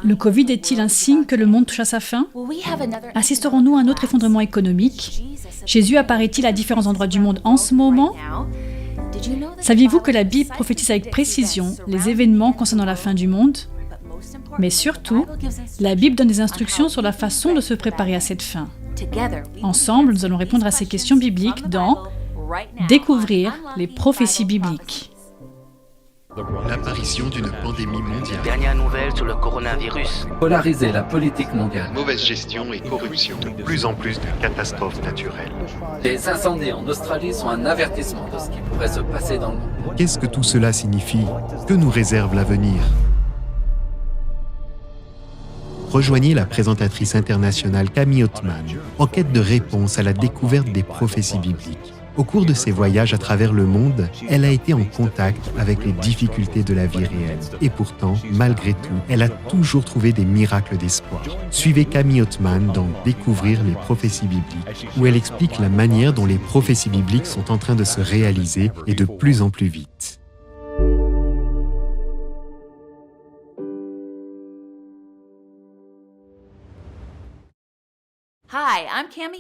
Le Covid est-il un signe que le monde touche à sa fin? Assisterons-nous à un autre effondrement économique? Jésus apparaît-il à différents endroits du monde en ce moment? Saviez-vous que la Bible prophétise avec précision les événements concernant la fin du monde? Mais surtout, la Bible donne des instructions sur la façon de se préparer à cette fin. Ensemble, nous allons répondre à ces questions bibliques dans Découvrir les prophéties bibliques. L'apparition d'une pandémie mondiale. Dernière nouvelle sur le coronavirus. Polariser la politique mondiale. Mauvaise gestion et corruption. De plus en plus de catastrophes naturelles. Les incendies en Australie sont un avertissement de ce qui pourrait se passer dans le monde. Qu'est-ce que tout cela signifie? Que nous réserve l'avenir? Rejoignez la présentatrice internationale Camille Othman en quête de réponses à la découverte des prophéties bibliques. Au cours de ses voyages à travers le monde, elle a été en contact avec les difficultés de la vie réelle. Et pourtant, malgré tout, elle a toujours trouvé des miracles d'espoir. Suivez Camille Othman dans Découvrir les prophéties bibliques, où elle explique la manière dont les prophéties bibliques sont en train de se réaliser et de plus en plus vite.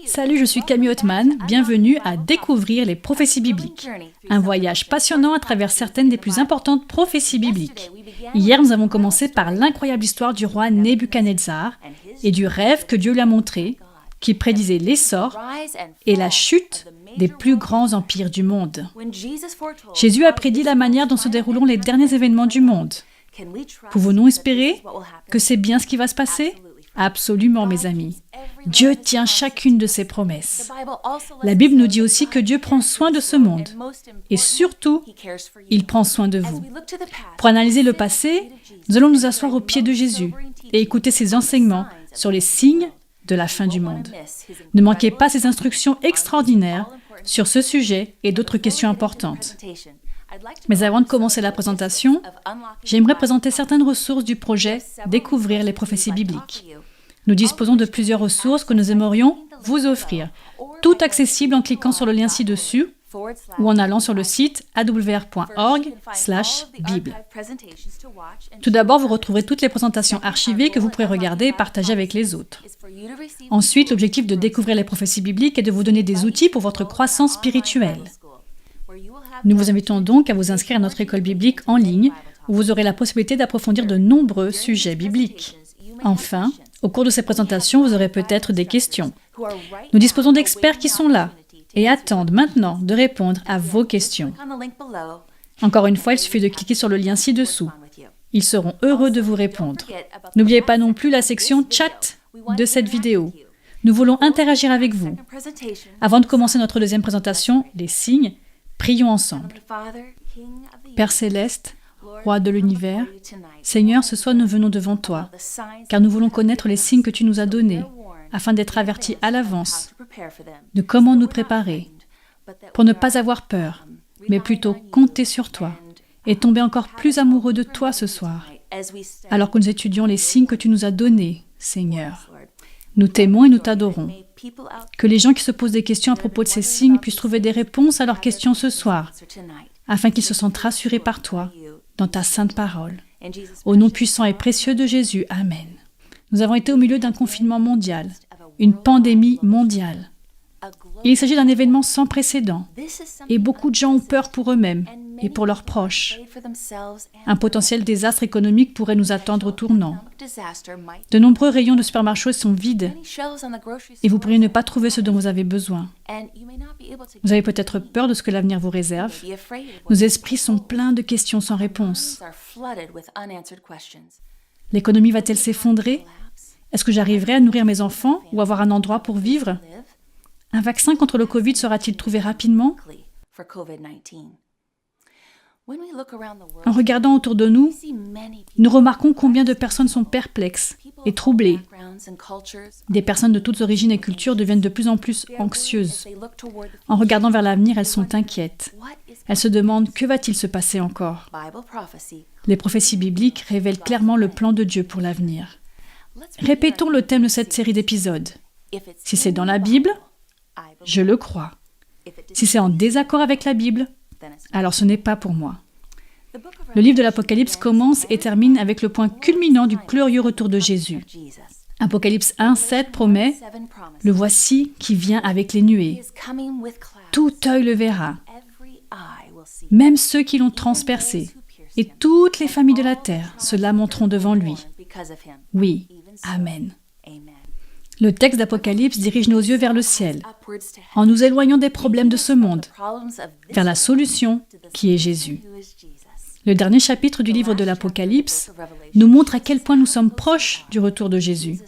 Salut, je suis Camille Othman, bienvenue à Découvrir les prophéties bibliques. Un voyage passionnant à travers certaines des plus importantes prophéties bibliques. Hier, nous avons commencé par l'incroyable histoire du roi Nebuchadnezzar et du rêve que Dieu lui a montré, qui prédisait l'essor et la chute des plus grands empires du monde. Jésus a prédit la manière dont se dérouleront les derniers événements du monde. Pouvons-nous espérer que c'est bien ce qui va se passer? Absolument, mes amis. Dieu tient chacune de ses promesses. La Bible nous dit aussi que Dieu prend soin de ce monde. Et surtout, il prend soin de vous. Pour analyser le passé, nous allons nous asseoir aux pieds de Jésus et écouter ses enseignements sur les signes de la fin du monde. Ne manquez pas ces instructions extraordinaires sur ce sujet et d'autres questions importantes. Mais avant de commencer la présentation, j'aimerais présenter certaines ressources du projet Découvrir les prophéties bibliques. Nous disposons de plusieurs ressources que nous aimerions vous offrir, toutes accessibles en cliquant sur le lien ci-dessus ou en allant sur le site awr.org/bible. Tout d'abord, vous retrouverez toutes les présentations archivées que vous pourrez regarder et partager avec les autres. Ensuite, l'objectif de Découvrir les prophéties bibliques est de vous donner des outils pour votre croissance spirituelle. Nous vous invitons donc à vous inscrire à notre école biblique en ligne, où vous aurez la possibilité d'approfondir de nombreux sujets bibliques. Enfin, au cours de ces présentations, vous aurez peut-être des questions. Nous disposons d'experts qui sont là et attendent maintenant de répondre à vos questions. Encore une fois, il suffit de cliquer sur le lien ci-dessous. Ils seront heureux de vous répondre. N'oubliez pas non plus la section « Chat » de cette vidéo. Nous voulons interagir avec vous. Avant de commencer notre deuxième présentation, les signes, prions ensemble. Père Céleste, Roi de l'univers, Seigneur, ce soir nous venons devant toi, car nous voulons connaître les signes que tu nous as donnés, afin d'être avertis à l'avance de comment nous préparer, pour ne pas avoir peur, mais plutôt compter sur toi, et tomber encore plus amoureux de toi ce soir, alors que nous étudions les signes que tu nous as donnés, Seigneur. Nous t'aimons et nous t'adorons. Que les gens qui se posent des questions à propos de ces signes puissent trouver des réponses à leurs questions ce soir, afin qu'ils se sentent rassurés par toi, dans ta sainte parole. Au nom puissant et précieux de Jésus, Amen. Nous avons été au milieu d'un confinement mondial, une pandémie mondiale. Il s'agit d'un événement sans précédent, et beaucoup de gens ont peur pour eux-mêmes et pour leurs proches. Un potentiel désastre économique pourrait nous attendre au tournant. De nombreux rayons de supermarchés sont vides, et vous pourriez ne pas trouver ce dont vous avez besoin. Vous avez peut-être peur de ce que l'avenir vous réserve. Nos esprits sont pleins de questions sans réponse. L'économie va-t-elle s'effondrer? Est-ce que j'arriverai à nourrir mes enfants ou avoir un endroit pour vivre? Un vaccin contre le Covid sera-t-il trouvé rapidement? En regardant autour de nous, nous remarquons combien de personnes sont perplexes et troublées. Des personnes de toutes origines et cultures deviennent de plus en plus anxieuses. En regardant vers l'avenir, elles sont inquiètes. Elles se demandent que va-t-il se passer encore? Les prophéties bibliques révèlent clairement le plan de Dieu pour l'avenir. Répétons le thème de cette série d'épisodes. Si c'est dans la Bible, je le crois. Si c'est en désaccord avec la Bible, alors ce n'est pas pour moi. Le livre de l'Apocalypse commence et termine avec le point culminant du glorieux retour de Jésus. Apocalypse 1:7 promet « Le voici qui vient avec les nuées. Tout œil le verra, même ceux qui l'ont transpercé, et toutes les familles de la terre se lamenteront devant lui. » Oui, Amen. Le texte d'Apocalypse dirige nos yeux vers le ciel, en nous éloignant des problèmes de ce monde, vers la solution qui est Jésus. Le dernier chapitre du livre de l'Apocalypse nous montre à quel point nous sommes proches du retour de Jésus.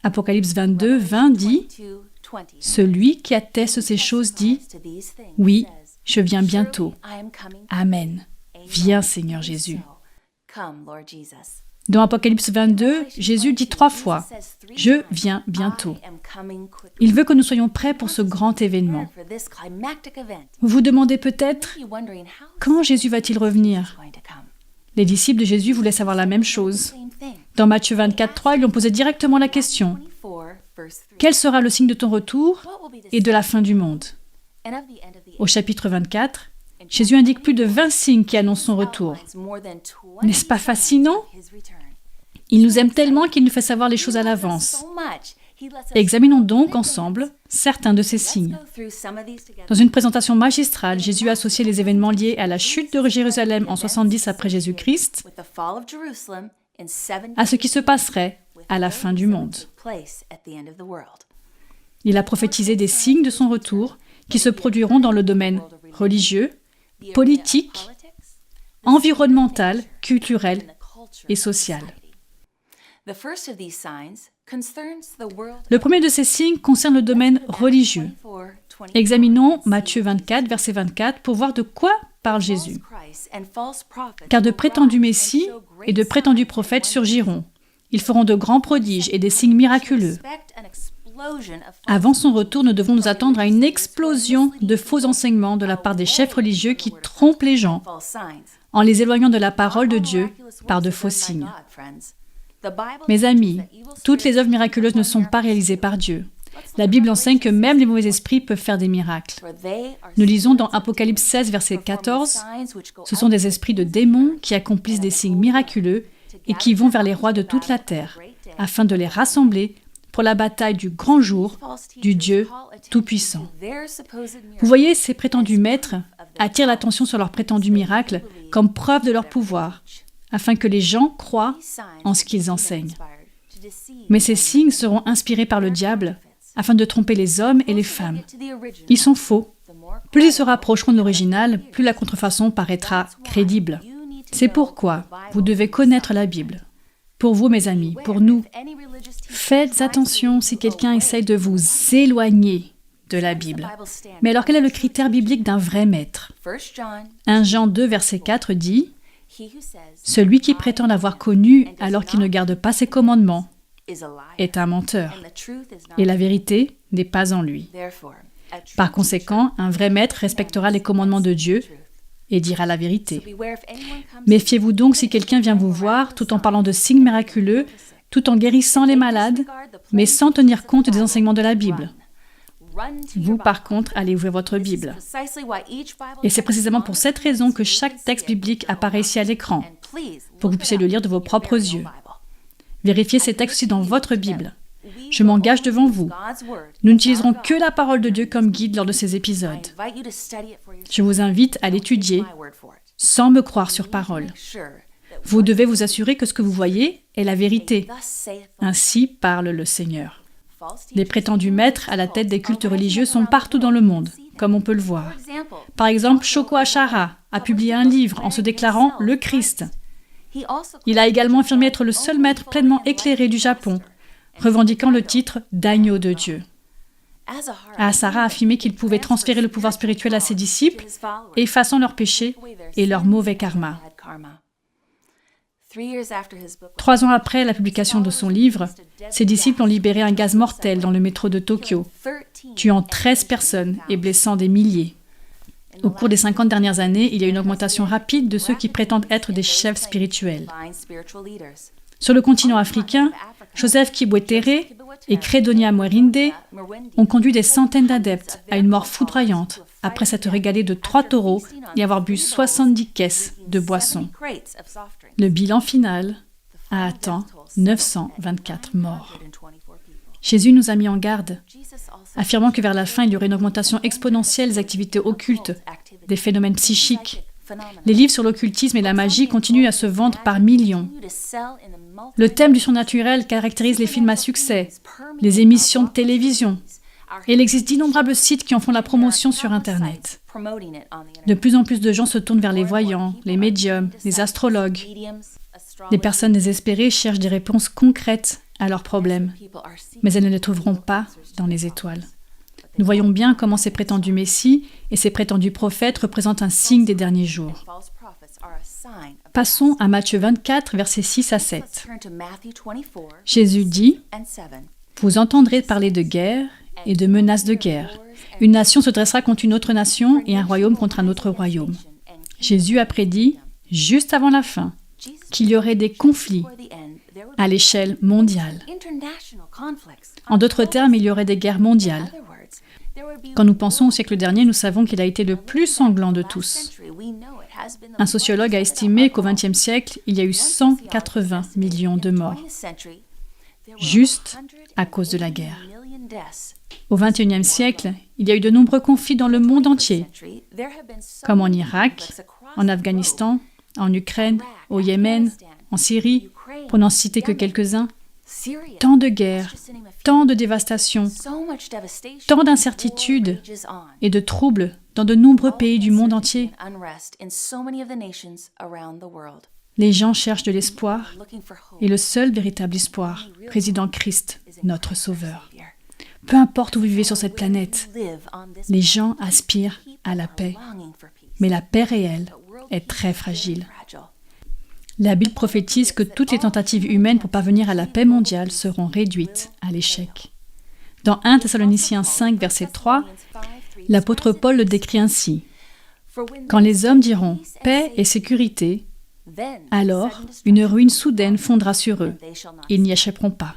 Apocalypse 22:20 dit « Celui qui atteste ces choses dit « Oui, je viens bientôt. Amen. Viens, Seigneur Jésus. » Dans Apocalypse 22, Jésus dit 3 fois « Je viens bientôt ». Il veut que nous soyons prêts pour ce grand événement. Vous vous demandez peut-être « Quand Jésus va-t-il revenir ?» Les disciples de Jésus voulaient savoir la même chose. Dans Matthieu 24:3, ils lui ont posé directement la question « Quel sera le signe de ton retour et de la fin du monde ?» Au chapitre 24, Jésus indique plus de 20 signes qui annoncent son retour. N'est-ce pas fascinant? Il nous aime tellement qu'il nous fait savoir les choses à l'avance. Examinons donc ensemble certains de ces signes. Dans une présentation magistrale, Jésus a associé les événements liés à la chute de Jérusalem en 70 après Jésus-Christ à ce qui se passerait à la fin du monde. Il a prophétisé des signes de son retour qui se produiront dans le domaine religieux, politique, environnemental, culturel et social. Le premier de ces signes concerne le domaine religieux. Examinons Matthieu 24, verset 24, pour voir de quoi parle Jésus. Car de prétendus messies et de prétendus prophètes surgiront. Ils feront de grands prodiges et des signes miraculeux. Avant son retour, nous devons nous attendre à une explosion de faux enseignements de la part des chefs religieux qui trompent les gens en les éloignant de la parole de Dieu par de faux signes. Mes amis, toutes les œuvres miraculeuses ne sont pas réalisées par Dieu. La Bible enseigne que même les mauvais esprits peuvent faire des miracles. Nous lisons dans Apocalypse 16, verset 14, « Ce sont des esprits de démons qui accomplissent des signes miraculeux et qui vont vers les rois de toute la terre, afin de les rassembler pour la bataille du grand jour du Dieu Tout-Puissant. » Vous voyez, ces prétendus maîtres attirent l'attention sur leurs prétendus miracles comme preuve de leur pouvoir, afin que les gens croient en ce qu'ils enseignent. Mais ces signes seront inspirés par le diable afin de tromper les hommes et les femmes. Ils sont faux. Plus ils se rapprocheront de l'original, plus la contrefaçon paraîtra crédible. C'est pourquoi vous devez connaître la Bible. Pour vous, mes amis, pour nous, faites attention si quelqu'un essaye de vous éloigner de la Bible. Mais alors, quel est le critère biblique d'un vrai maître? 1 Jean 2, verset 4 dit « Celui qui prétend l'avoir connu alors qu'il ne garde pas ses commandements est un menteur, et la vérité n'est pas en lui. Par conséquent, un vrai maître respectera les commandements de Dieu et dira la vérité. Méfiez-vous donc si quelqu'un vient vous voir tout en parlant de signes miraculeux, tout en guérissant les malades, mais sans tenir compte des enseignements de la Bible. Vous, par contre, allez ouvrir votre Bible. Et c'est précisément pour cette raison que chaque texte biblique apparaît ici à l'écran, pour que vous puissiez le lire de vos propres yeux. Vérifiez ces textes aussi dans votre Bible. Je m'engage devant vous. Nous n'utiliserons que la parole de Dieu comme guide lors de ces épisodes. Je vous invite à l'étudier sans me croire sur parole. Vous devez vous assurer que ce que vous voyez est la vérité. Ainsi parle le Seigneur. Les prétendus maîtres à la tête des cultes religieux sont partout dans le monde, comme on peut le voir. Par exemple, Shoko Ashara a publié un livre en se déclarant le Christ. Il a également affirmé être le seul maître pleinement éclairé du Japon, revendiquant le titre d'agneau de Dieu. Asahara a affirmé qu'il pouvait transférer le pouvoir spirituel à ses disciples, effaçant leurs péchés et leur mauvais karma. 3 ans après la publication de son livre, ses disciples ont libéré un gaz mortel dans le métro de Tokyo, tuant 13 personnes et blessant des milliers. Au cours des 50 dernières années, il y a une augmentation rapide de ceux qui prétendent être des chefs spirituels. Sur le continent africain, Joseph Kibwetere et Credonia Muerinde ont conduit des centaines d'adeptes à une mort foudroyante après s'être régalés de 3 taureaux et avoir bu 70 caisses de boissons. Le bilan final a atteint 924 morts. Jésus nous a mis en garde, affirmant que vers la fin, il y aurait une augmentation exponentielle des activités occultes, des phénomènes psychiques. Les livres sur l'occultisme et la magie continuent à se vendre par millions. Le thème du surnaturel caractérise les films à succès, les émissions de télévision, et il existe d'innombrables sites qui en font la promotion sur Internet. De plus en plus de gens se tournent vers les voyants, les médiums, les astrologues. Les personnes désespérées cherchent des réponses concrètes à leurs problèmes, mais elles ne les trouveront pas dans les étoiles. Nous voyons bien comment ces prétendus messies et ces prétendus prophètes représentent un signe des derniers jours. Passons à Matthieu 24, versets 6 à 7. Jésus dit « Vous entendrez parler de guerre et de menaces de guerre. Une nation se dressera contre une autre nation et un royaume contre un autre royaume. » Jésus a prédit, juste avant la fin, qu'il y aurait des conflits à l'échelle mondiale. En d'autres termes, il y aurait des guerres mondiales. Quand nous pensons au siècle dernier, nous savons qu'il a été le plus sanglant de tous. Un sociologue a estimé qu'au XXe siècle, il y a eu 180 millions de morts, juste à cause de la guerre. Au XXIe siècle, il y a eu de nombreux conflits dans le monde entier, comme en Irak, en Afghanistan, en Ukraine, au Yémen, en Syrie, pour n'en citer que quelques-uns. Tant de guerres, tant de dévastations, tant d'incertitudes et de troubles dans de nombreux pays du monde entier. Les gens cherchent de l'espoir et le seul véritable espoir réside en Christ, notre Sauveur. Peu importe où vous vivez sur cette planète, les gens aspirent à la paix. Mais la paix réelle est très fragile. La Bible prophétise que toutes les tentatives humaines pour parvenir à la paix mondiale seront réduites à l'échec. Dans 1 Thessaloniciens 5, verset 3, l'apôtre Paul le décrit ainsi. « Quand les hommes diront « paix et sécurité », alors une ruine soudaine fondra sur eux. Ils n'y échapperont pas. »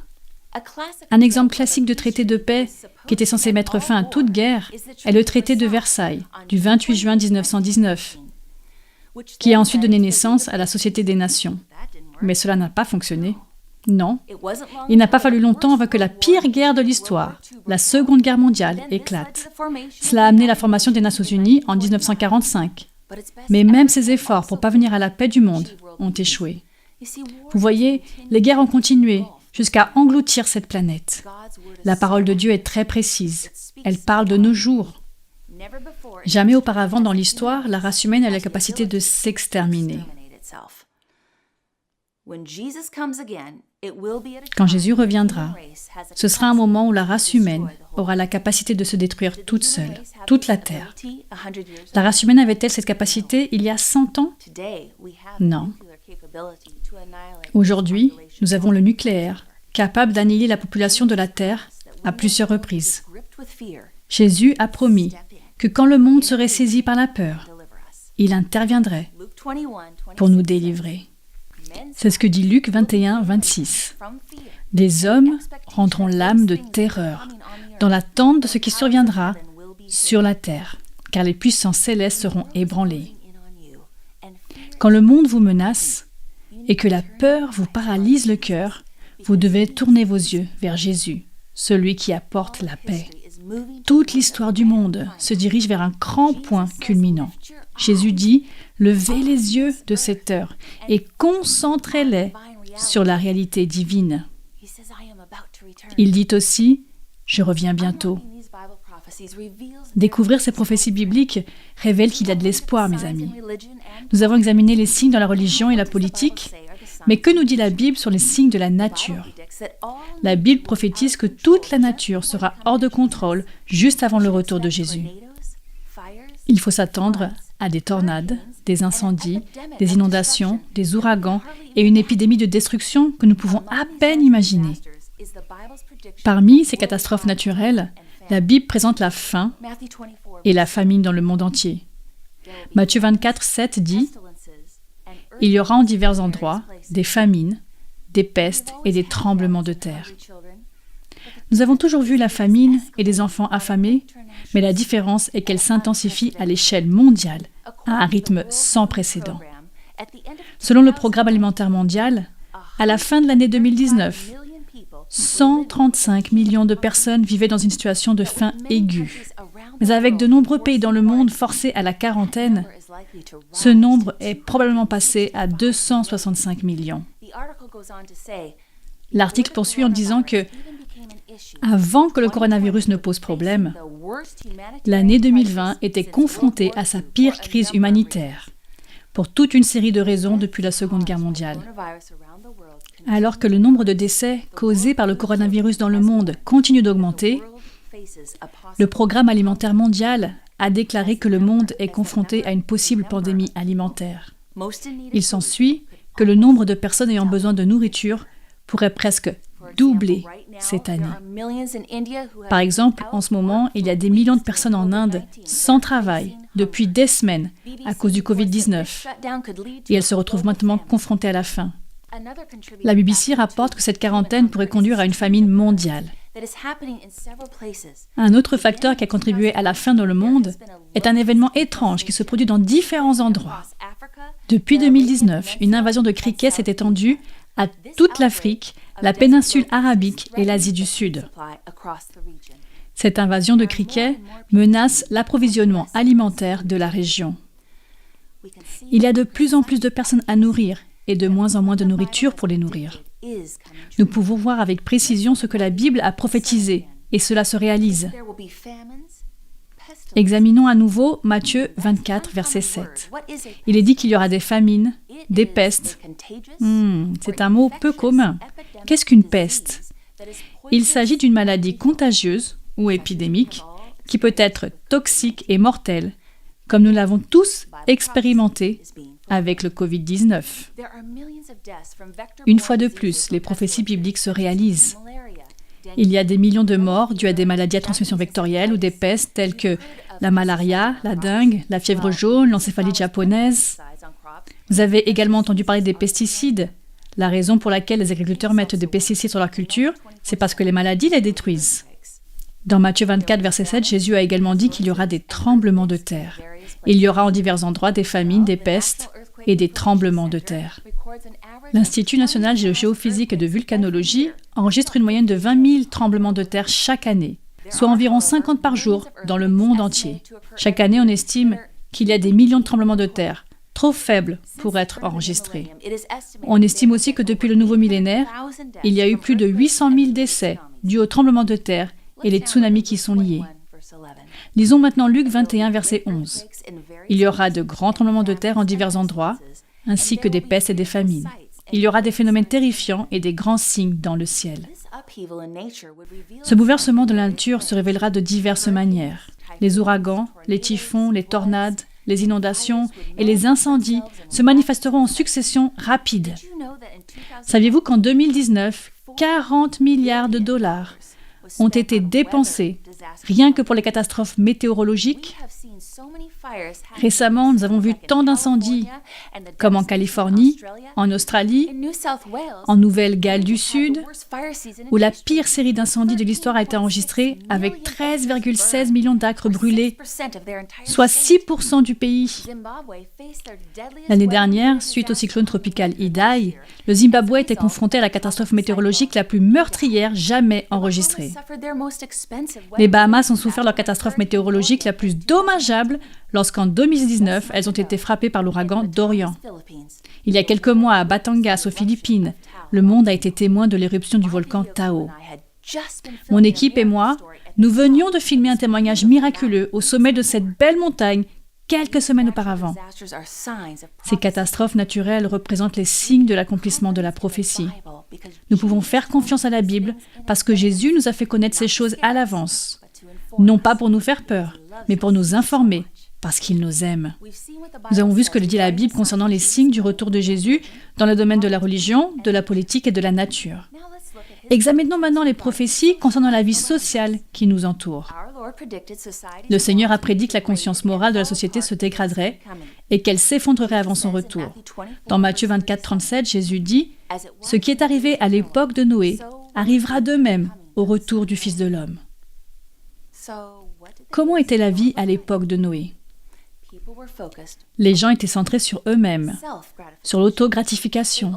Un exemple classique de traité de paix qui était censé mettre fin à toute guerre est le traité de Versailles du 28 juin 1919, qui a ensuite donné naissance à la Société des Nations. Mais cela n'a pas fonctionné. Non, il n'a pas fallu longtemps avant que la pire guerre de l'histoire, la Seconde Guerre mondiale, éclate. Cela a amené la formation des Nations Unies en 1945. Mais même ces efforts pour parvenir à la paix du monde ont échoué. Vous voyez, les guerres ont continué jusqu'à engloutir cette planète. La parole de Dieu est très précise. Elle parle de nos jours. Jamais auparavant dans l'histoire, la race humaine a la capacité de s'exterminer. Quand Jésus reviendra, ce sera un moment où la race humaine aura la capacité de se détruire toute seule, toute la Terre. La race humaine avait-elle cette capacité il y a 100 ans? Non. Aujourd'hui, nous avons le nucléaire, capable d'annihiler la population de la Terre à plusieurs reprises. Jésus a promis que quand le monde serait saisi par la peur, il interviendrait pour nous délivrer. C'est ce que dit Luc 21, 26. Des hommes rendront l'âme de terreur dans l'attente de ce qui surviendra sur la terre, car les puissances célestes seront ébranlées. Quand le monde vous menace et que la peur vous paralyse le cœur, vous devez tourner vos yeux vers Jésus, celui qui apporte la paix. Toute l'histoire du monde se dirige vers un grand point culminant. Jésus dit « Levez les yeux de cette heure et concentrez-les sur la réalité divine. » Il dit aussi « Je reviens bientôt. » Découvrir ces prophéties bibliques révèle qu'il y a de l'espoir, mes amis. Nous avons examiné les signes dans la religion et la politique, mais que nous dit la Bible sur les signes de la nature? La Bible prophétise que toute la nature sera hors de contrôle juste avant le retour de Jésus. Il faut s'attendre à des tornades, des incendies, des inondations, des ouragans et une épidémie de destruction que nous pouvons à peine imaginer. Parmi ces catastrophes naturelles, la Bible présente la faim et la famine dans le monde entier. Matthieu 24, 7 dit « Il y aura en divers endroits des famines, des pestes et des tremblements de terre. » Nous avons toujours vu la famine et des enfants affamés, mais la différence est qu'elle s'intensifie à l'échelle mondiale, à un rythme sans précédent. Selon le Programme alimentaire mondial, à la fin de l'année 2019, 135 millions de personnes vivaient dans une situation de faim aiguë. Mais avec de nombreux pays dans le monde forcés à la quarantaine, ce nombre est probablement passé à 265 millions. L'article poursuit en disant que, avant que le coronavirus ne pose problème, l'année 2020 était confrontée à sa pire crise humanitaire, pour toute une série de raisons depuis la Seconde Guerre mondiale. Alors que le nombre de décès causés par le coronavirus dans le monde continue d'augmenter, le Programme alimentaire mondial a déclaré que le monde est confronté à une possible pandémie alimentaire. Il s'ensuit que le nombre de personnes ayant besoin de nourriture pourrait presque doubler cette année. Par exemple, en ce moment, il y a des millions de personnes en Inde sans travail depuis des semaines à cause du Covid-19 et elles se retrouvent maintenant confrontées à la faim. La BBC rapporte que cette quarantaine pourrait conduire à une famine mondiale. Un autre facteur qui a contribué à la faim dans le monde est un événement étrange qui se produit dans différents endroits. Depuis 2019, une invasion de criquets s'est étendue à toute l'Afrique, la péninsule arabique et l'Asie du Sud. Cette invasion de criquets menace l'approvisionnement alimentaire de la région. Il y a de plus en plus de personnes à nourrir et de moins en moins de nourriture pour les nourrir. Nous pouvons voir avec précision ce que la Bible a prophétisé, et cela se réalise. Examinons à nouveau Matthieu 24, verset 7. Il est dit qu'il y aura des famines, des pestes. C'est un mot peu commun. Qu'est-ce qu'une peste? Il s'agit d'une maladie contagieuse ou épidémique qui peut être toxique et mortelle, comme nous l'avons tous expérimenté avec le Covid-19. Une fois de plus, les prophéties bibliques se réalisent. Il y a des millions de morts dues à des maladies à transmission vectorielle ou des pestes telles que la malaria, la dengue, la fièvre jaune, l'encéphalite japonaise. Vous avez également entendu parler des pesticides. La raison pour laquelle les agriculteurs mettent des pesticides sur leur culture, c'est parce que les maladies les détruisent. Dans Matthieu 24, verset 7, Jésus a également dit qu'il y aura des tremblements de terre. Il y aura en divers endroits des famines, des pestes et des tremblements de terre. L'Institut national de géophysique et de vulcanologie enregistre une moyenne de 20 000 tremblements de terre chaque année, soit environ 50 par jour dans le monde entier. Chaque année, on estime qu'il y a des millions de tremblements de terre, trop faibles pour être enregistrés. On estime aussi que depuis le nouveau millénaire, il y a eu plus de 800 000 décès dus aux tremblements de terre et les tsunamis qui y sont liés. Lisons maintenant Luc 21, verset 11. Il y aura de grands tremblements de terre en divers endroits, ainsi que des pestes et des famines. Il y aura des phénomènes terrifiants et des grands signes dans le ciel. Ce bouleversement de la nature se révélera de diverses manières. Les ouragans, les typhons, les tornades, les inondations et les incendies se manifesteront en succession rapide. Saviez-vous qu'en 2019, 40 milliards de dollars ont été dépensés rien que pour les catastrophes météorologiques? Récemment, nous avons vu tant d'incendies, comme en Californie, en Australie, en Nouvelle-Galles du Sud, où la pire série d'incendies de l'histoire a été enregistrée avec 13,16 millions d'acres brûlés, soit 6% du pays. L'année dernière, suite au cyclone tropical Idai, le Zimbabwe était confronté à la catastrophe météorologique la plus meurtrière jamais enregistrée. Les Bahamas ont souffert de la catastrophe météorologique la plus dommageable lorsqu'en 2019, elles ont été frappées par l'ouragan Dorian. Il y a quelques mois, à Batangas, aux Philippines, le monde a été témoin de l'éruption du volcan Tahoe. Mon équipe et moi, nous venions de filmer un témoignage miraculeux au sommet de cette belle montagne quelques semaines auparavant. Ces catastrophes naturelles représentent les signes de l'accomplissement de la prophétie. Nous pouvons faire confiance à la Bible parce que Jésus nous a fait connaître ces choses à l'avance. Non pas pour nous faire peur, mais pour nous informer, parce qu'il nous aime. Nous avons vu ce que dit la Bible concernant les signes du retour de Jésus dans le domaine de la religion, de la politique et de la nature. Examinons maintenant les prophéties concernant la vie sociale qui nous entoure. Le Seigneur a prédit que la conscience morale de la société se dégraderait et qu'elle s'effondrerait avant son retour. Dans Matthieu 24, 37, Jésus dit « Ce qui est arrivé à l'époque de Noé arrivera de même au retour du Fils de l'homme. Comment était la vie à l'époque de Noé? Les gens étaient centrés sur eux-mêmes, sur l'autogratification.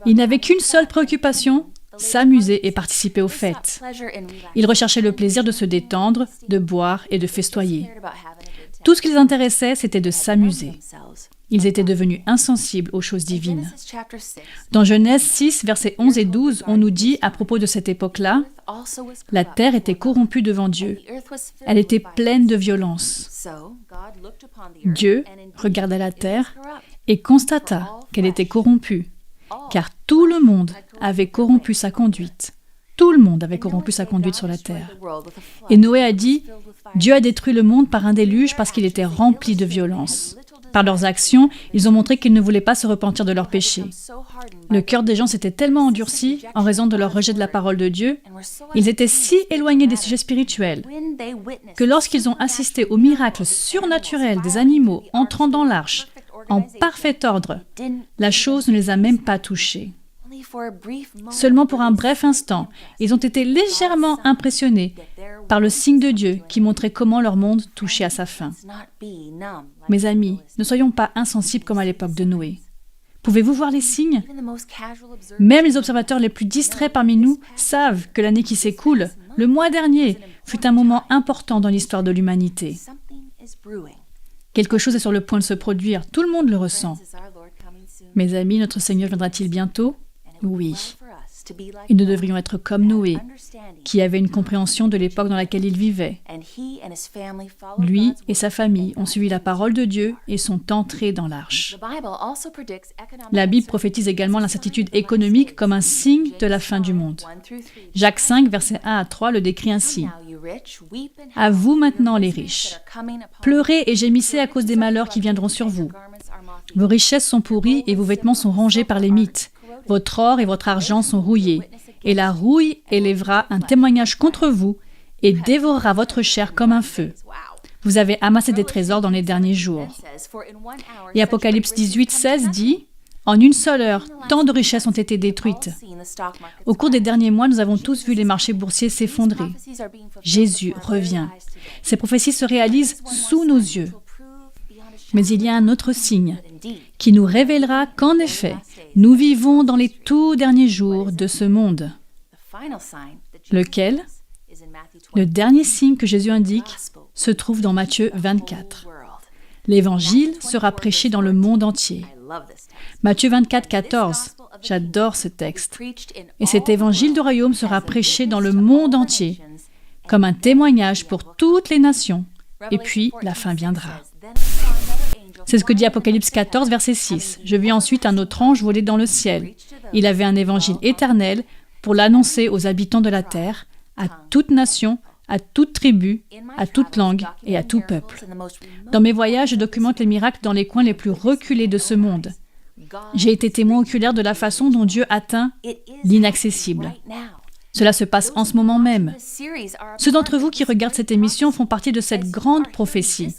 Ils n'avaient qu'une seule préoccupation, s'amuser et participer aux fêtes. Ils recherchaient le plaisir de se détendre, de boire et de festoyer. Tout ce qui les intéressait, c'était de s'amuser. Ils étaient devenus insensibles aux choses divines. Dans Genèse 6, versets 11 et 12, on nous dit à propos de cette époque-là, « La terre était corrompue devant Dieu. Elle était pleine de violence. Dieu regarda la terre et constata qu'elle était corrompue, car tout le monde avait corrompu sa conduite. Tout le monde avait corrompu sa conduite sur la terre. Et Noé a dit, « Dieu a détruit le monde par un déluge parce qu'il était rempli de violence. » Par leurs actions, ils ont montré qu'ils ne voulaient pas se repentir de leurs péchés. Le cœur des gens s'était tellement endurci en raison de leur rejet de la parole de Dieu, ils étaient si éloignés des sujets spirituels que lorsqu'ils ont assisté aux miracles surnaturels des animaux entrant dans l'arche en parfait ordre, la chose ne les a même pas touchés. Seulement pour un bref instant, ils ont été légèrement impressionnés par le signe de Dieu qui montrait comment leur monde touchait à sa fin. Mes amis, ne soyons pas insensibles comme à l'époque de Noé. Pouvez-vous voir les signes? Même les observateurs les plus distraits parmi nous savent que l'année qui s'écoule, le mois dernier, fut un moment important dans l'histoire de l'humanité. Quelque chose est sur le point de se produire, tout le monde le ressent. Mes amis, notre Seigneur viendra-t-il bientôt? Oui. Et nous devrions être comme Noé, qui avait une compréhension de l'époque dans laquelle il vivait. Lui et sa famille ont suivi la parole de Dieu et sont entrés dans l'arche. La Bible prophétise également l'incertitude économique comme un signe de la fin du monde. Jacques 5, versets 1 à 3 le décrit ainsi. « À vous maintenant les riches, pleurez et gémissez à cause des malheurs qui viendront sur vous. Vos richesses sont pourries et vos vêtements sont rongés par les mites. Votre or et votre argent sont rouillés, et la rouille élèvera un témoignage contre vous et dévorera votre chair comme un feu. Vous avez amassé des trésors dans les derniers jours. » Et Apocalypse 18, 16 dit « En une seule heure, tant de richesses ont été détruites. Au cours des derniers mois, nous avons tous vu les marchés boursiers s'effondrer. Jésus revient. Ces prophéties se réalisent sous nos yeux. Mais il y a un autre signe qui nous révélera qu'en effet, nous vivons dans les tout derniers jours de ce monde. Lequel? Le dernier signe que Jésus indique se trouve dans Matthieu 24. L'Évangile sera prêché dans le monde entier. Matthieu 24, 14. J'adore ce texte. Et cet Évangile du royaume sera prêché dans le monde entier, comme un témoignage pour toutes les nations. Et puis, la fin viendra. C'est ce que dit Apocalypse 14, verset 6. « Je vis ensuite un autre ange voler dans le ciel. Il avait un évangile éternel pour l'annoncer aux habitants de la terre, à toute nation, à toute tribu, à toute langue et à tout peuple. » Dans mes voyages, je documente les miracles dans les coins les plus reculés de ce monde. J'ai été témoin oculaire de la façon dont Dieu atteint l'inaccessible. Cela se passe en ce moment même. Ceux d'entre vous qui regardent cette émission font partie de cette grande prophétie.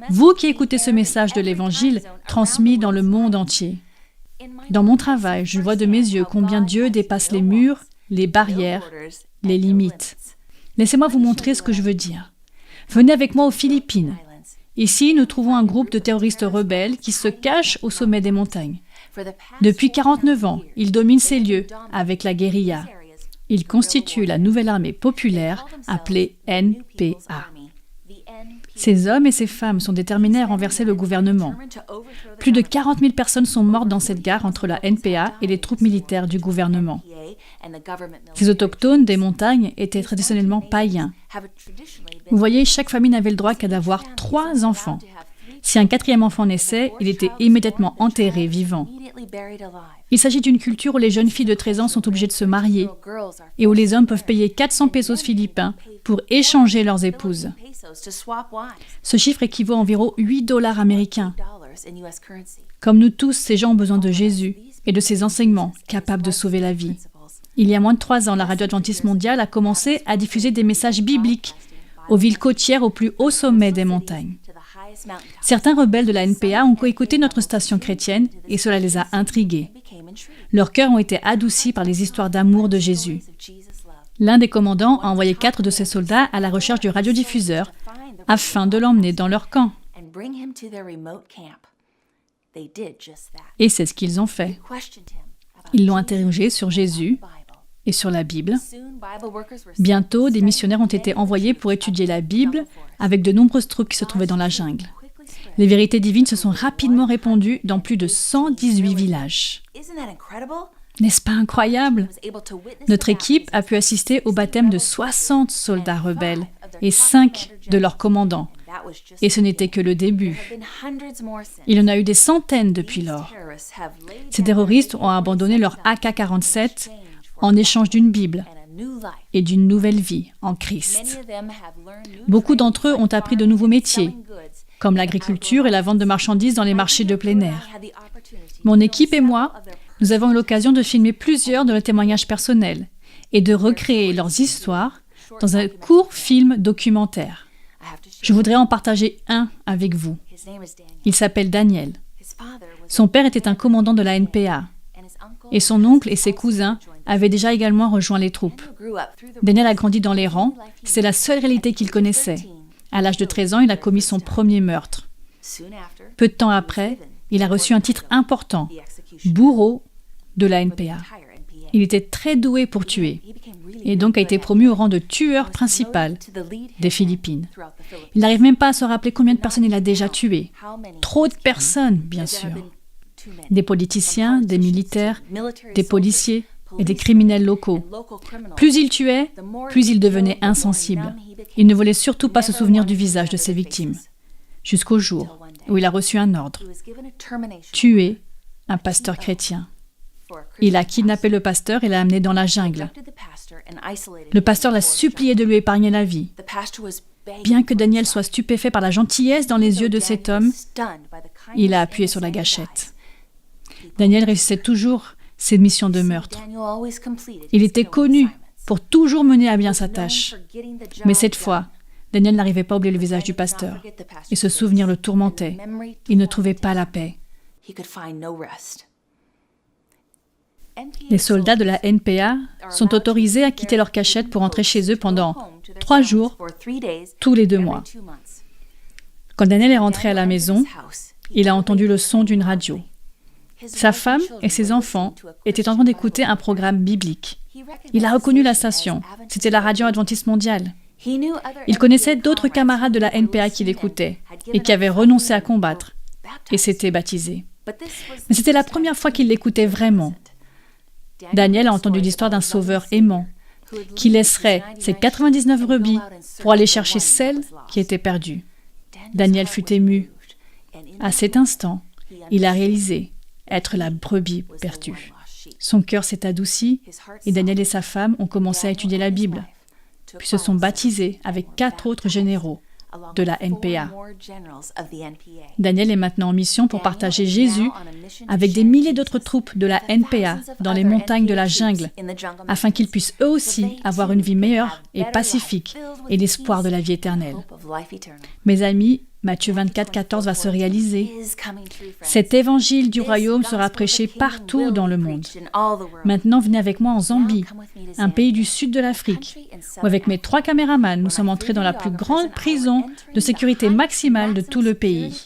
Vous qui écoutez ce message de l'Évangile transmis dans le monde entier. Dans mon travail, je vois de mes yeux combien Dieu dépasse les murs, les barrières, les limites. Laissez-moi vous montrer ce que je veux dire. Venez avec moi aux Philippines. Ici, nous trouvons un groupe de terroristes rebelles qui se cachent au sommet des montagnes. Depuis 49 ans, ils dominent ces lieux avec la guérilla. Ils constituent la nouvelle armée populaire appelée NPA. Ces hommes et ces femmes sont déterminés à renverser le gouvernement. Plus de 40 000 personnes sont mortes dans cette guerre entre la NPA et les troupes militaires du gouvernement. Ces autochtones des montagnes étaient traditionnellement païens. Vous voyez, chaque famille n'avait le droit qu'à d'avoir 3 enfants. Si un 4e enfant naissait, il était immédiatement enterré vivant. Il s'agit d'une culture où les jeunes filles de 13 ans sont obligées de se marier et où les hommes peuvent payer 400 pesos philippins pour échanger leurs épouses. Ce chiffre équivaut à environ 8 $ américains. Comme nous tous, ces gens ont besoin de Jésus et de ses enseignements capables de sauver la vie. Il y a moins de 3 ans, la radio adventiste mondiale a commencé à diffuser des messages bibliques aux villes côtières au plus haut sommet des montagnes. Certains rebelles de la NPA ont coécouté notre station chrétienne et cela les a intrigués. Leurs cœurs ont été adoucis par les histoires d'amour de Jésus. L'un des commandants a envoyé 4 de ses soldats à la recherche du radiodiffuseur afin de l'emmener dans leur camp. Et c'est ce qu'ils ont fait. Ils l'ont interrogé sur Jésus et sur la Bible. Bientôt, des missionnaires ont été envoyés pour étudier la Bible avec de nombreuses troupes qui se trouvaient dans la jungle. Les vérités divines se sont rapidement répandues dans plus de 118 villages. N'est-ce pas incroyable? Notre équipe a pu assister au baptême de 60 soldats rebelles et 5 de leurs commandants. Et ce n'était que le début. Il y en a eu des centaines depuis lors. Ces terroristes ont abandonné leur AK-47 en échange d'une Bible et d'une nouvelle vie en Christ. Beaucoup d'entre eux ont appris de nouveaux métiers, comme l'agriculture et la vente de marchandises dans les marchés de plein air. Mon équipe et moi, nous avons eu l'occasion de filmer plusieurs de leurs témoignages personnels et de recréer leurs histoires dans un court film documentaire. Je voudrais en partager un avec vous. Il s'appelle Daniel. Son père était un commandant de la NPA et son oncle et ses cousins avaient déjà également rejoint les troupes. Daniel a grandi dans les rangs, c'est la seule réalité qu'il connaissait. À l'âge de 13 ans, il a commis son premier meurtre. Peu de temps après, il a reçu un titre important, bourreau de la NPA. Il était très doué pour tuer et donc a été promu au rang de tueur principal des Philippines. Il n'arrive même pas à se rappeler combien de personnes il a déjà tuées. Trop de personnes, bien sûr. Des politiciens, des militaires, des policiers et des criminels locaux. Plus il tuait, plus il devenait insensible. Il ne voulait surtout pas se souvenir du visage de ses victimes. Jusqu'au jour où il a reçu un ordre. Tuer un pasteur chrétien. Il a kidnappé le pasteur et l'a amené dans la jungle. Le pasteur l'a supplié de lui épargner la vie. Bien que Daniel soit stupéfait par la gentillesse dans les yeux de cet homme, il a appuyé sur la gâchette. Daniel réussissait toujours ses missions de meurtre. Il était connu pour toujours mener à bien sa tâche. Mais cette fois, Daniel n'arrivait pas à oublier le visage du pasteur. Et ce souvenir le tourmentait. Il ne trouvait pas la paix. Les soldats de la NPA sont autorisés à quitter leur cachette pour rentrer chez eux pendant 3 jours, tous les 2 mois. Quand Daniel est rentré à la maison, il a entendu le son d'une radio. Sa femme et ses enfants étaient en train d'écouter un programme biblique. Il a reconnu la station. C'était la radio adventiste mondiale. Il connaissait d'autres camarades de la NPA qui l'écoutaient et qui avaient renoncé à combattre et s'étaient baptisés. Mais c'était la première fois qu'il l'écoutait vraiment. Daniel a entendu l'histoire d'un sauveur aimant qui laisserait ses 99 brebis pour aller chercher celle qui était perdue. Daniel fut ému. À cet instant, il a réalisé être la brebis perdue. Son cœur s'est adouci et Daniel et sa femme ont commencé à étudier la Bible, puis se sont baptisés avec 4 autres généraux de la NPA. Daniel est maintenant en mission pour partager Jésus avec des milliers d'autres troupes de la NPA dans les montagnes de la jungle, afin qu'ils puissent eux aussi avoir une vie meilleure et pacifique et l'espoir de la vie éternelle. Mes amis, Matthieu 24, 14 va se réaliser. Cet évangile du royaume sera prêché partout dans le monde. Maintenant, venez avec moi en Zambie, un pays du sud de l'Afrique, où avec mes 3 caméramans, nous sommes entrés dans la plus grande prison de sécurité maximale de tout le pays.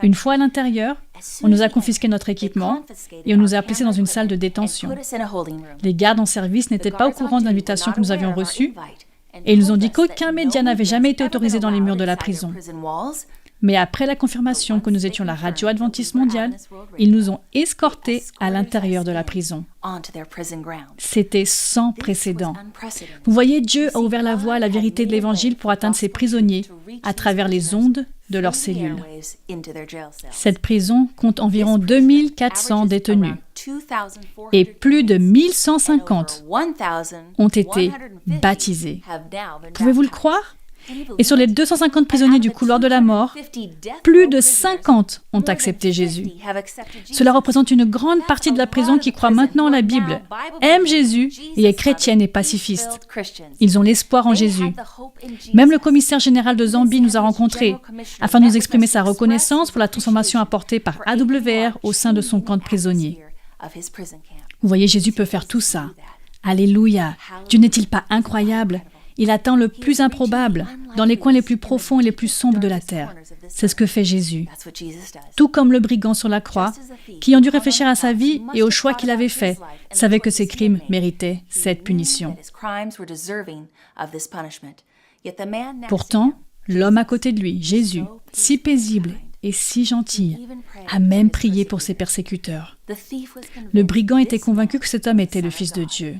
Une fois à l'intérieur, on nous a confisqué notre équipement et on nous a placés dans une salle de détention. Les gardes en service n'étaient pas au courant de l'invitation que nous avions reçue et ils nous ont dit qu'aucun média n'avait jamais été autorisé dans les murs de la prison. Mais après la confirmation que nous étions la radio adventiste mondiale, ils nous ont escortés à l'intérieur de la prison. C'était sans précédent. Vous voyez, Dieu a ouvert la voie à la vérité de l'Évangile pour atteindre ses prisonniers à travers les ondes de leurs cellules. Cette prison compte environ 2400 détenus et plus de 1150 ont été baptisés. Pouvez-vous le croire ? Et sur les 250 prisonniers du couloir de la mort, plus de 50 ont accepté Jésus. Cela représente une grande partie de la prison qui croit maintenant en la Bible, aime Jésus et est chrétienne et pacifiste. Ils ont l'espoir en Jésus. Même le commissaire général de Zambie nous a rencontrés afin de nous exprimer sa reconnaissance pour la transformation apportée par AWR au sein de son camp de prisonniers. Vous voyez, Jésus peut faire tout ça Alléluia! Dieu n'est-il pas incroyable? Il atteint le plus improbable, dans les coins les plus profonds et les plus sombres de la terre. C'est ce que fait Jésus. Tout comme le brigand sur la croix, qui ayant dû réfléchir à sa vie et aux choix qu'il avait faits, savait que ses crimes méritaient cette punition. Pourtant, l'homme à côté de lui, Jésus, si paisible et si gentil, a même prié pour ses persécuteurs. Le brigand était convaincu que cet homme était le Fils de Dieu.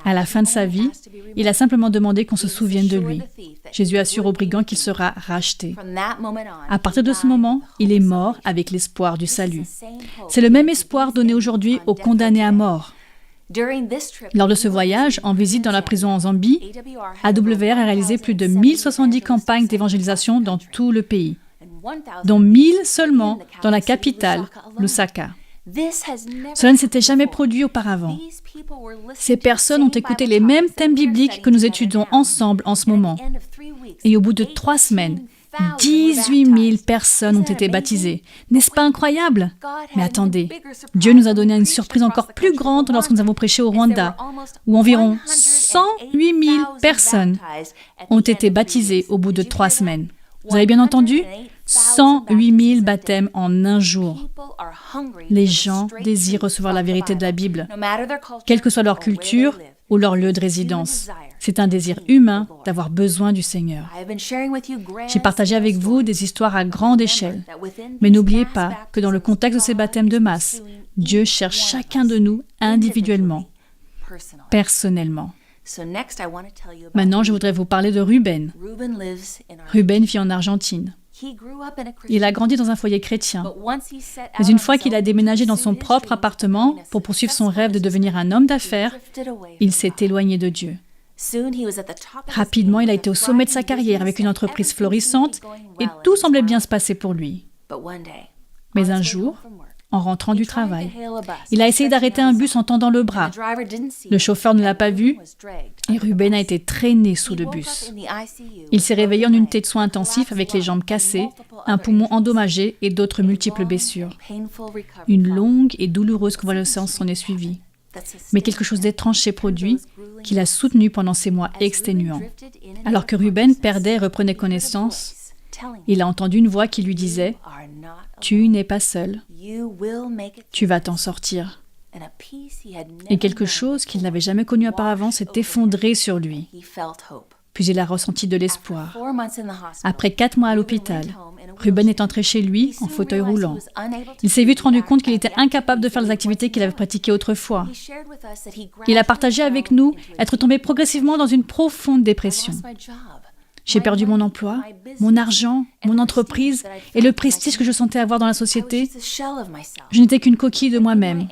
À la fin de sa vie, il a simplement demandé qu'on se souvienne de lui. Jésus assure au brigand qu'il sera racheté. À partir de ce moment, il est mort avec l'espoir du salut. C'est le même espoir donné aujourd'hui aux condamnés à mort. Lors de ce voyage, en visite dans la prison en Zambie, AWR a réalisé plus de 1070 campagnes d'évangélisation dans tout le pays, dont 1000 seulement dans la capitale, Lusaka. Cela ne s'était jamais produit auparavant. Ces personnes ont écouté les mêmes thèmes bibliques que nous étudions ensemble en ce moment. Et au bout de 3 semaines, 18 000 personnes ont été baptisées. N'est-ce pas incroyable? Mais attendez, Dieu nous a donné une surprise encore plus grande lorsque nous avons prêché au Rwanda, où environ 108 000 personnes ont été baptisées au bout de 3 semaines. Vous avez bien entendu? 108 000 baptêmes en un jour. Les gens désirent recevoir la vérité de la Bible, quelle que soit leur culture ou leur lieu de résidence. C'est un désir humain d'avoir besoin du Seigneur. J'ai partagé avec vous des histoires à grande échelle, mais n'oubliez pas que dans le contexte de ces baptêmes de masse, Dieu cherche chacun de nous individuellement, personnellement. Maintenant, je voudrais vous parler de Ruben. Ruben vit en Argentine. Il a grandi dans un foyer chrétien. Mais une fois qu'il a déménagé dans son propre appartement pour poursuivre son rêve de devenir un homme d'affaires, il s'est éloigné de Dieu. Rapidement, il a été au sommet de sa carrière avec une entreprise florissante et tout semblait bien se passer pour lui. Mais un jour, en rentrant du travail, il a essayé d'arrêter un bus en tendant le bras. Le chauffeur ne l'a pas vu et Ruben a été traîné sous le bus. Il s'est réveillé en unité de soins intensifs avec les jambes cassées, un poumon endommagé et d'autres multiples blessures. Une longue et douloureuse convalescence s'en est suivie. Mais quelque chose d'étrange s'est produit, qui l'a soutenu pendant ces mois exténuants. Alors que Ruben perdait et reprenait connaissance, il a entendu une voix qui lui disait « Tu n'es pas seul, tu vas t'en sortir. » Et quelque chose qu'il n'avait jamais connu auparavant s'est effondré sur lui. Puis il a ressenti de l'espoir. Après 4 mois à l'hôpital, Ruben est entré chez lui en fauteuil roulant. Il s'est vite rendu compte qu'il était incapable de faire les activités qu'il avait pratiquées autrefois. Il a partagé avec nous être tombé progressivement dans une profonde dépression. J'ai perdu mon emploi, mon argent, mon entreprise et le prestige que je sentais avoir dans la société. Je n'étais qu'une coquille de moi-même.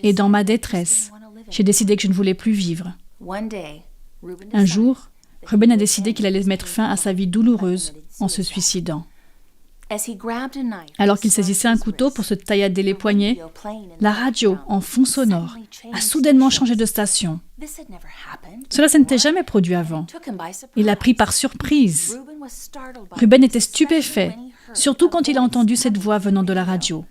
Et dans ma détresse, j'ai décidé que je ne voulais plus vivre. Un jour, Ruben a décidé qu'il allait mettre fin à sa vie douloureuse en se suicidant. Alors qu'il saisissait un couteau pour se taillader les poignets, la radio, en fond sonore, a soudainement changé de station. Cela ne s'était jamais produit avant. Il l'a pris par surprise. Ruben était stupéfait, surtout quand il a entendu cette voix venant de la radio.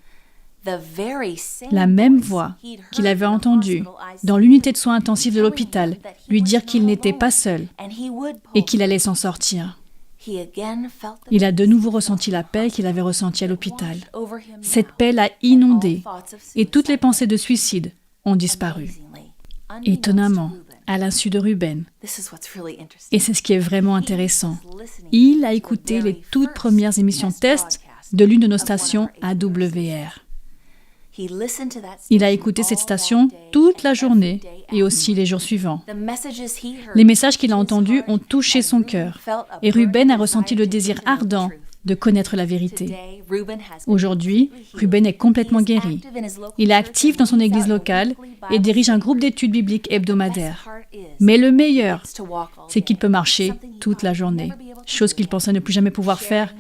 La même voix qu'il avait entendue dans l'unité de soins intensifs de l'hôpital lui dire qu'il n'était pas seul et qu'il allait s'en sortir. Il a de nouveau ressenti la paix qu'il avait ressentie à l'hôpital. Cette paix l'a inondé et toutes les pensées de suicide ont disparu. Étonnamment, à l'insu de Ruben. Et c'est ce qui est vraiment intéressant. Il a écouté les toutes premières émissions test de l'une de nos stations AWR. Il a écouté cette station toute la journée et aussi les jours suivants. Les messages qu'il a entendus ont touché son cœur et Ruben a ressenti le désir ardent de connaître la vérité. Aujourd'hui, Ruben est complètement guéri. Il est actif dans son église locale et dirige un groupe d'études bibliques hebdomadaires. Mais le meilleur, c'est qu'il peut marcher toute la journée, chose qu'il pensait ne plus jamais pouvoir faire,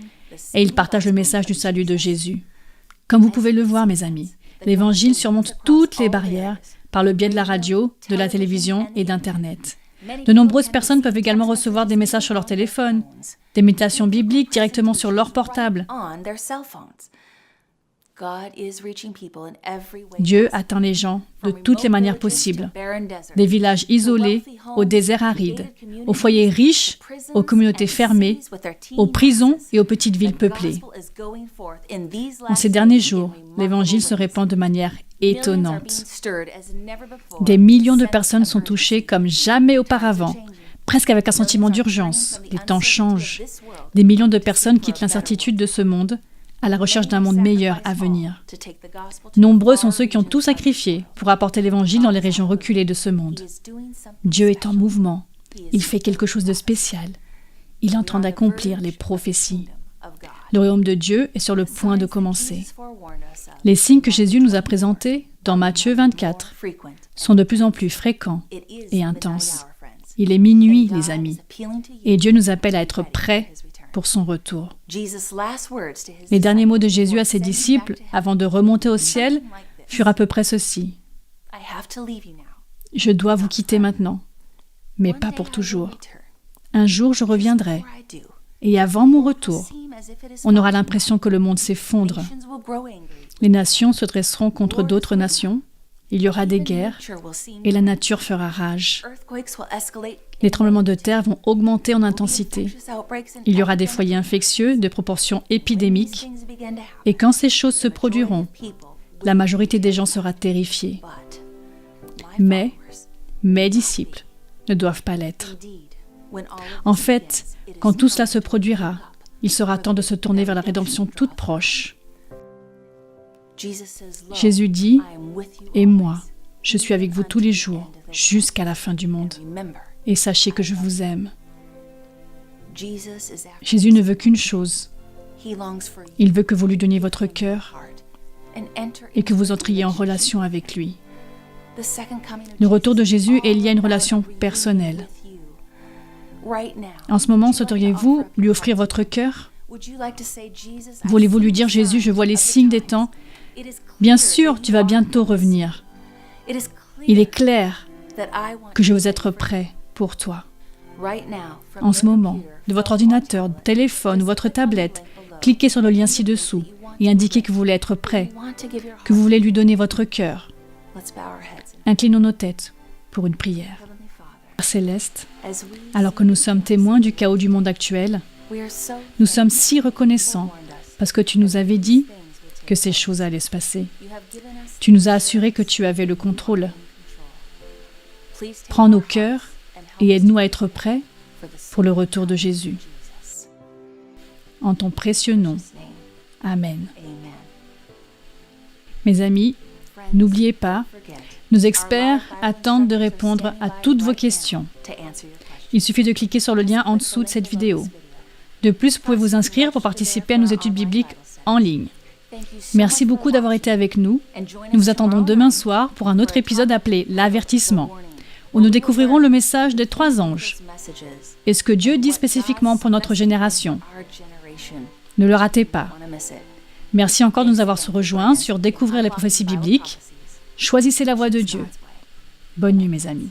et il partage le message du salut de Jésus. Comme vous pouvez le voir, mes amis, l'Évangile surmonte toutes les barrières par le biais de la radio, de la télévision et d'Internet. De nombreuses personnes peuvent également recevoir des messages sur leur téléphone, des méditations bibliques directement sur leur portable. Dieu atteint les gens de toutes les manières possibles, des villages isolés aux déserts arides, aux foyers riches, aux communautés fermées, aux prisons et aux petites villes peuplées. En ces derniers jours, l'Évangile se répand de manière étonnante. Des millions de personnes sont touchées comme jamais auparavant, presque avec un sentiment d'urgence. Les temps changent. Des millions de personnes quittent l'incertitude de ce monde à la recherche d'un monde meilleur à venir. Nombreux sont ceux qui ont tout sacrifié pour apporter l'Évangile dans les régions reculées de ce monde. Dieu est en mouvement. Il fait quelque chose de spécial. Il est en train d'accomplir les prophéties. Le royaume de Dieu est sur le point de commencer. Les signes que Jésus nous a présentés dans Matthieu 24 sont de plus en plus fréquents et intenses. Il est minuit, les amis, et Dieu nous appelle à être prêts pour son retour. Les derniers mots de Jésus à ses disciples, avant de remonter au ciel, furent à peu près ceci. « Je dois vous quitter maintenant, mais pas pour toujours. Un jour, je reviendrai, et avant mon retour, on aura l'impression que le monde s'effondre. Les nations se dresseront contre d'autres nations, il y aura des guerres, et la nature fera rage. Les tremblements de terre vont augmenter en intensité. Il y aura des foyers infectieux de proportions épidémiques. Et quand ces choses se produiront, la majorité des gens sera terrifiée. Mais mes disciples ne doivent pas l'être. En fait, quand tout cela se produira, il sera temps de se tourner vers la rédemption toute proche. Jésus dit, « Et moi, je suis avec vous tous les jours, jusqu'à la fin du monde. Et sachez que je vous aime. » Jésus ne veut qu'une chose. Il veut que vous lui donniez votre cœur et que vous entriez en relation avec lui. Le retour de Jésus est lié à une relation personnelle. En ce moment, souhaiteriez-vous lui offrir votre cœur? Voulez-vous lui dire, « Jésus, je vois les signes des temps. Bien sûr, tu vas bientôt revenir. Il est clair que je veux être prêt pour toi. » En ce moment, de votre ordinateur, téléphone ou votre tablette, cliquez sur le lien ci-dessous et indiquez que vous voulez être prêt, que vous voulez lui donner votre cœur. Inclinons nos têtes pour une prière. Père Céleste, alors que nous sommes témoins du chaos du monde actuel, nous sommes si reconnaissants parce que tu nous avais dit que ces choses allaient se passer. Tu nous as assuré que tu avais le contrôle. Prends nos cœurs et aide-nous à être prêts pour le retour de Jésus. En ton précieux nom. Amen. Mes amis, n'oubliez pas, nos experts attendent de répondre à toutes vos questions. Il suffit de cliquer sur le lien en dessous de cette vidéo. De plus, vous pouvez vous inscrire pour participer à nos études bibliques en ligne. Merci beaucoup d'avoir été avec nous. Nous vous attendons demain soir pour un autre épisode appelé « L'avertissement », où nous découvrirons le message des 3 anges et ce que Dieu dit spécifiquement pour notre génération. Ne le ratez pas. Merci encore de nous avoir rejoints sur Découvrir les prophéties bibliques. Choisissez la voie de Dieu. Bonne nuit, mes amis.